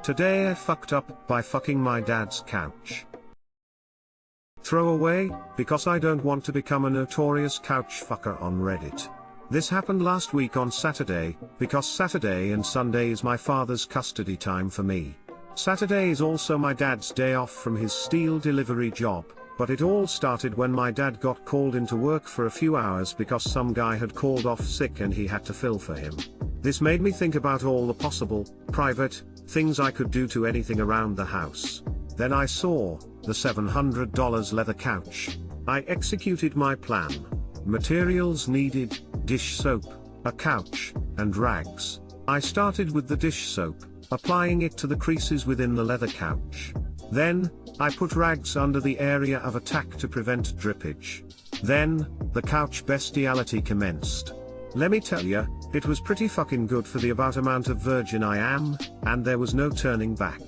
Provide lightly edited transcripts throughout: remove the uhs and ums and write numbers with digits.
Today I fucked up by fucking my dad's couch. Throw away, because I don't want to become a notorious couch fucker on Reddit. This happened last week on Saturday, because Saturday and Sunday is my father's custody time for me. Saturday is also my dad's day off from his steel delivery job, but it all started when my dad got called into work for a few hours because some guy had called off sick and he had to fill for him. This made me think about all the possible, private, things I could do to anything around the house. Then I saw the $700 leather couch. I executed my plan. Materials needed: dish soap, a couch, and rags. I started with the dish soap, applying it to the creases within the leather couch. Then, I put rags under the area of attack to prevent drippage. Then, the couch bestiality commenced. Let me tell ya, it was pretty fucking good for the about amount of virgin I am, and there was no turning back.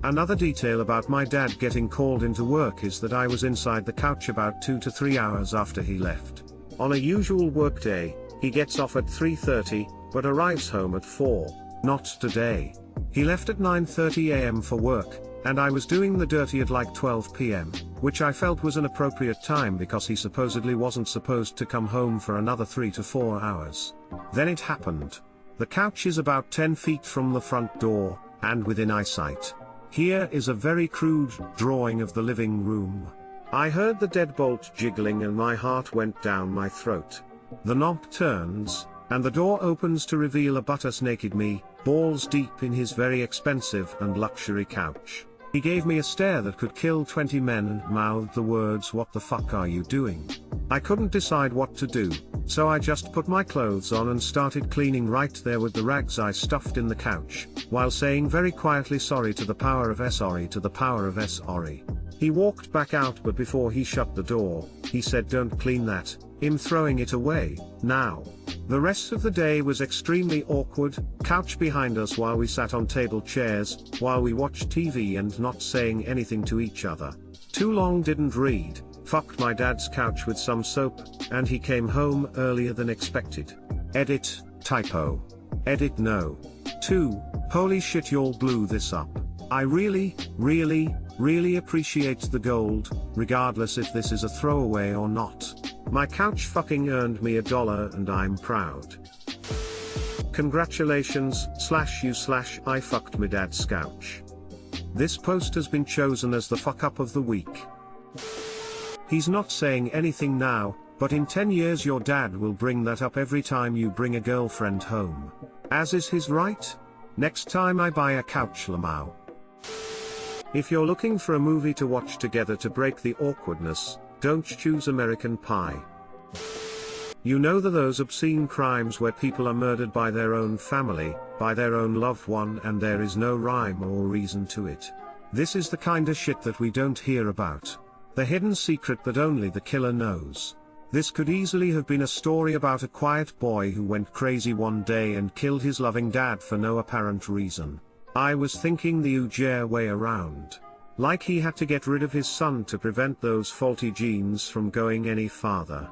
Another detail about my dad getting called into work is that I was inside the couch about 2 to 3 hours after he left. On a usual workday, he gets off at 3:30, but arrives home at 4, not today. He left at 9:30 AM for work, and I was doing the dirty at like 12 PM, which I felt was an appropriate time because he supposedly wasn't supposed to come home for another 3 to 4 hours. Then it happened. The couch is about 10 feet from the front door, and within eyesight. Here is a very crude drawing of the living room. I heard the deadbolt jiggling and my heart went down my throat. The knob turns, and the door opens to reveal a butt-ass naked me, balls deep in his very expensive and luxury couch. He gave me a stare that could kill 20 men and mouthed the words, "What the fuck are you doing?" I couldn't decide what to do, so I just put my clothes on and started cleaning right there with the rags I stuffed in the couch, while saying very quietly sorry to the power of sorry to the power of sorry. He walked back out, but before he shut the door, he said, "Don't clean that, I'm throwing it away, now." The rest of the day was extremely awkward, couch behind us while we sat on table chairs, while we watched TV and not saying anything to each other. Too long didn't read, fucked my dad's couch with some soap, and he came home earlier than expected. Edit, typo. Edit no. 2, holy shit, y'all blew this up. I really appreciate the gold, regardless if this is a throwaway or not. My couch fucking earned me $1 and I'm proud. Congratulations, /you/I fucked my dad's couch. This post has been chosen as the fuck up of the week. He's not saying anything now, but in 10 years your dad will bring that up every time you bring a girlfriend home. As is his right. Next time I buy a couch lamau. If you're looking for a movie to watch together to break the awkwardness, don't choose American Pie. You know those obscene crimes where people are murdered by their own family, by their own loved one, and there is no rhyme or reason to it. This is the kinda shit that we don't hear about. The hidden secret that only the killer knows. This could easily have been a story about a quiet boy who went crazy one day and killed his loving dad for no apparent reason. I was thinking the Ujair way around. Like he had to get rid of his son to prevent those faulty genes from going any farther.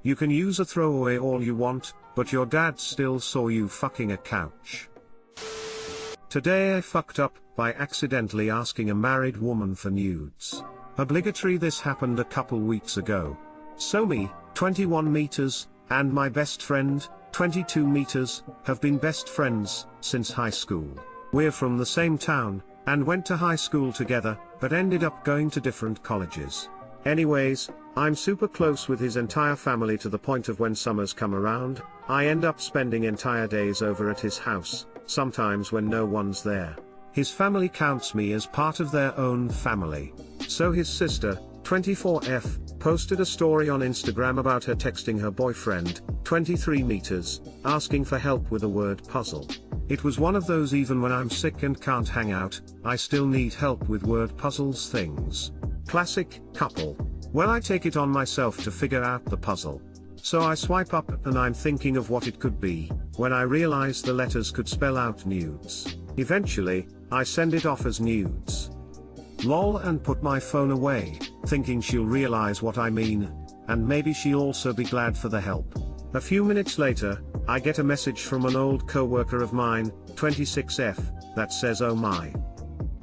You can use a throwaway all you want, but your dad still saw you fucking a couch. Today I fucked up by accidentally asking a married woman for nudes. Obligatory. This happened a couple weeks ago. So me, 21 meters, and my best friend, 22 meters, have been best friends since high school. We're from the same town, and went to high school together, but ended up going to different colleges. Anyways, I'm super close with his entire family to the point of when summers come around, I end up spending entire days over at his house, sometimes when no one's there. His family counts me as part of their own family. So his sister, 24F, posted a story on Instagram about her texting her boyfriend, 23 meters, asking for help with a word puzzle. It was one of those even when I'm sick and can't hang out, I still need help with word puzzles things. Classic couple. Well, I take it on myself to figure out the puzzle. So I swipe up and I'm thinking of what it could be, when I realize the letters could spell out nudes. Eventually, I send it off as nudes. Lol, and put my phone away, thinking she'll realize what I mean, and maybe she'll also be glad for the help. A few minutes later, I get a message from an old co-worker of mine, 26F, that says oh my.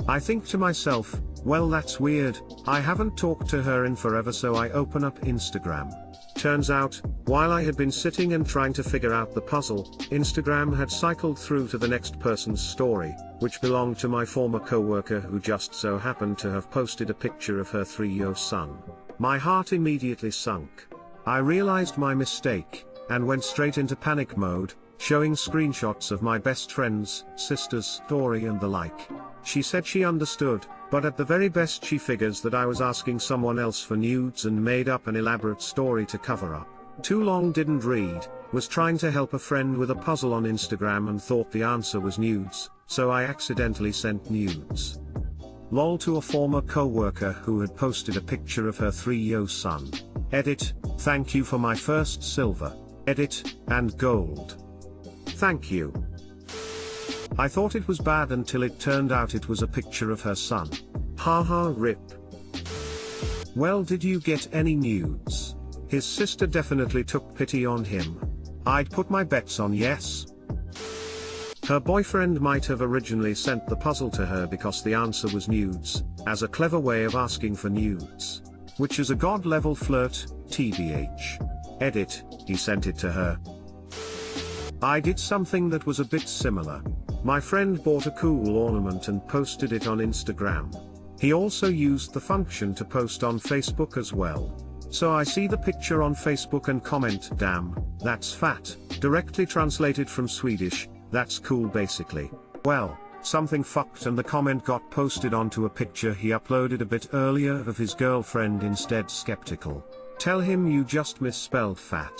I think to myself, well that's weird, I haven't talked to her in forever, so I open up Instagram. Turns out, while I had been sitting and trying to figure out the puzzle, Instagram had cycled through to the next person's story, which belonged to my former coworker who just so happened to have posted a picture of her 3-year-old son. My heart immediately sunk. I realized my mistake, and went straight into panic mode, showing screenshots of my best friend's sister's story and the like. She said she understood, but at the very best she figures that I was asking someone else for nudes and made up an elaborate story to cover up. Too long didn't read, was trying to help a friend with a puzzle on Instagram and thought the answer was nudes, so I accidentally sent nudes. Lol to a former co-worker who had posted a picture of her 3-year-old son. Edit, thank you for my first silver. Edit, and gold. Thank you. I thought it was bad until it turned out it was a picture of her son. Haha rip. Well, did you get any nudes? His sister definitely took pity on him. I'd put my bets on yes. Her boyfriend might have originally sent the puzzle to her because the answer was nudes, as a clever way of asking for nudes. Which is a god-level flirt, TBH. Edit, he sent it to her. I did something that was a bit similar. My friend bought a cool ornament and posted it on Instagram. He also used the function to post on Facebook as well. So I see the picture on Facebook and comment, damn, that's fat, directly translated from Swedish, that's cool basically. Well, something fucked and the comment got posted onto a picture he uploaded a bit earlier of his girlfriend instead. Skeptical. Tell him you just misspelled fat.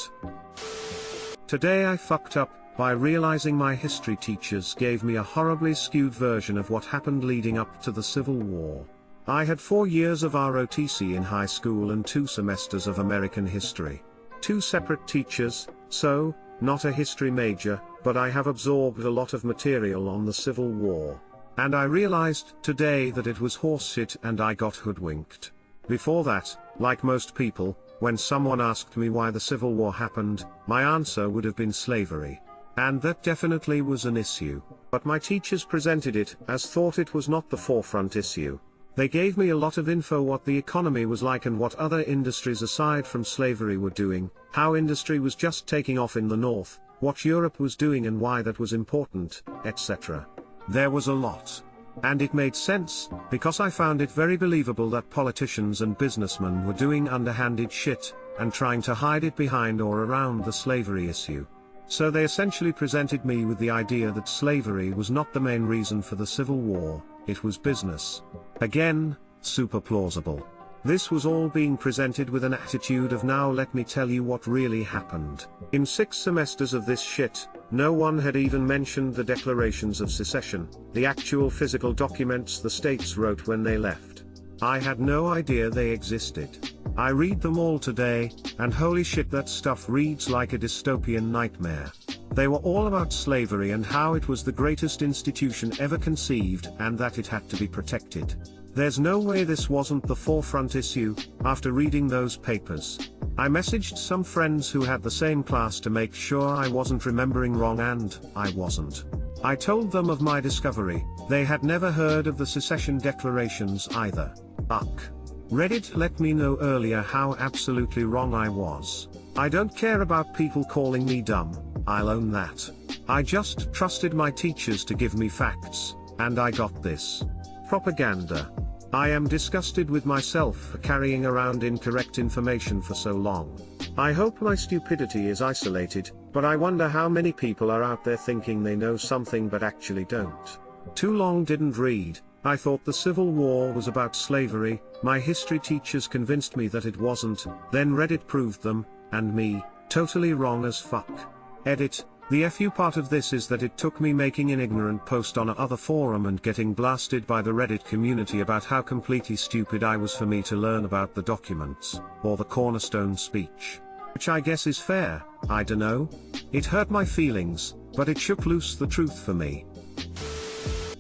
Today I fucked up by realizing my history teachers gave me a horribly skewed version of what happened leading up to the Civil War. I had 4 years of ROTC in high school and 2 semesters of American history. 2 separate teachers, so, not a history major, but I have absorbed a lot of material on the Civil War. And I realized today that it was horseshit and I got hoodwinked. Before that, like most people, when someone asked me why the Civil War happened, my answer would have been slavery. And that definitely was an issue, but my teachers presented it as thought it was not the forefront issue. They gave me a lot of info what the economy was like and what other industries aside from slavery were doing, how industry was just taking off in the North, what Europe was doing and why that was important, etc. There was a lot. And it made sense, because I found it very believable that politicians and businessmen were doing underhanded shit, and trying to hide it behind or around the slavery issue. So they essentially presented me with the idea that slavery was not the main reason for the Civil War, it was business. Again, super plausible. This was all being presented with an attitude of now let me tell you what really happened. In 6 semesters of this shit, no one had even mentioned the declarations of secession, the actual physical documents the states wrote when they left. I had no idea they existed. I read them all today, and holy shit that stuff reads like a dystopian nightmare. They were all about slavery and how it was the greatest institution ever conceived and that it had to be protected. There's no way this wasn't the forefront issue, after reading those papers. I messaged some friends who had the same class to make sure I wasn't remembering wrong, and I wasn't. I told them of my discovery. They had never heard of the secession declarations either. Ugh. Reddit let me know earlier how absolutely wrong I was. I don't care about people calling me dumb, I'll own that. I just trusted my teachers to give me facts, and I got this. Propaganda. I am disgusted with myself for carrying around incorrect information for so long. I hope my stupidity is isolated, but I wonder how many people are out there thinking they know something but actually don't. Too long didn't read. I thought the Civil War was about slavery, my history teachers convinced me that it wasn't, then Reddit proved them, and me, totally wrong as fuck. Edit, the FU part of this is that it took me making an ignorant post on a other forum and getting blasted by the Reddit community about how completely stupid I was for me to learn about the documents, or the cornerstone speech. Which I guess is fair, I dunno. It hurt my feelings, but it shook loose the truth for me.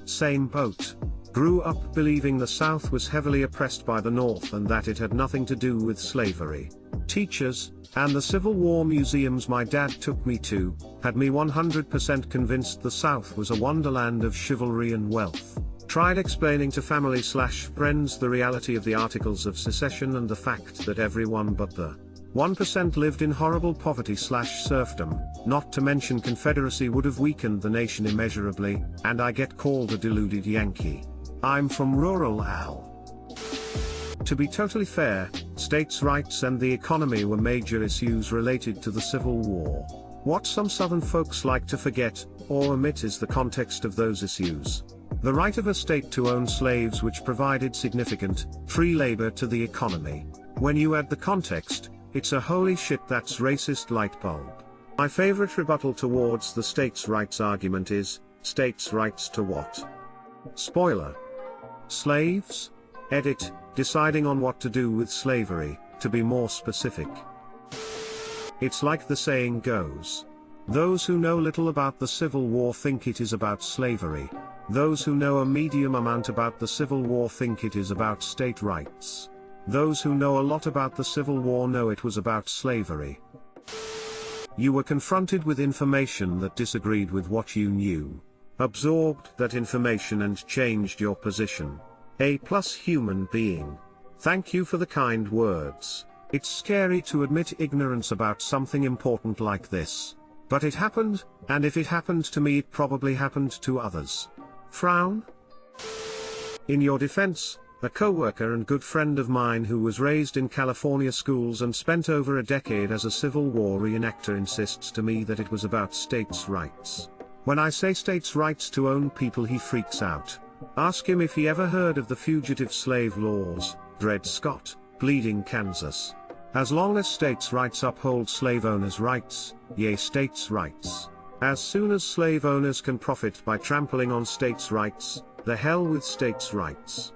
Same boat. Grew up believing the South was heavily oppressed by the North and that it had nothing to do with slavery. Teachers, And the Civil War museums my dad took me to, had me 100% convinced the South was a wonderland of chivalry and wealth. Tried explaining to family/friends the reality of the Articles of Secession and the fact that everyone but the 1% lived in horrible poverty/serfdom, not to mention Confederacy would have weakened the nation immeasurably, and I get called a deluded Yankee. I'm from rural Al. To be totally fair, states' rights and the economy were major issues related to the Civil War. What some Southern folks like to forget, or omit, is the context of those issues. The right of a state to own slaves, which provided significant, free labor to the economy. When you add the context, it's a holy shit that's racist light bulb. My favorite rebuttal towards the states' rights argument is, states' rights to what? Spoiler. Slaves? Edit, deciding on what to do with slavery, to be more specific. It's like the saying goes. Those who know little about the Civil War think it is about slavery. Those who know a medium amount about the Civil War think it is about state rights. Those who know a lot about the Civil War know it was about slavery. You were confronted with information that disagreed with what you knew. Absorbed that information and changed your position. A+ human being. Thank you for the kind words. It's scary to admit ignorance about something important like this. But it happened, and if it happened to me, it probably happened to others. Frown? In your defense, a coworker and good friend of mine who was raised in California schools and spent over a decade as a Civil War reenactor insists to me that it was about states' rights. When I say states' rights to own people, he freaks out. Ask him if he ever heard of the fugitive slave laws, Dred Scott, Bleeding Kansas. As long as states' rights uphold slave owners' rights, yay states' rights. As soon as slave owners can profit by trampling on states' rights, the hell with states' rights.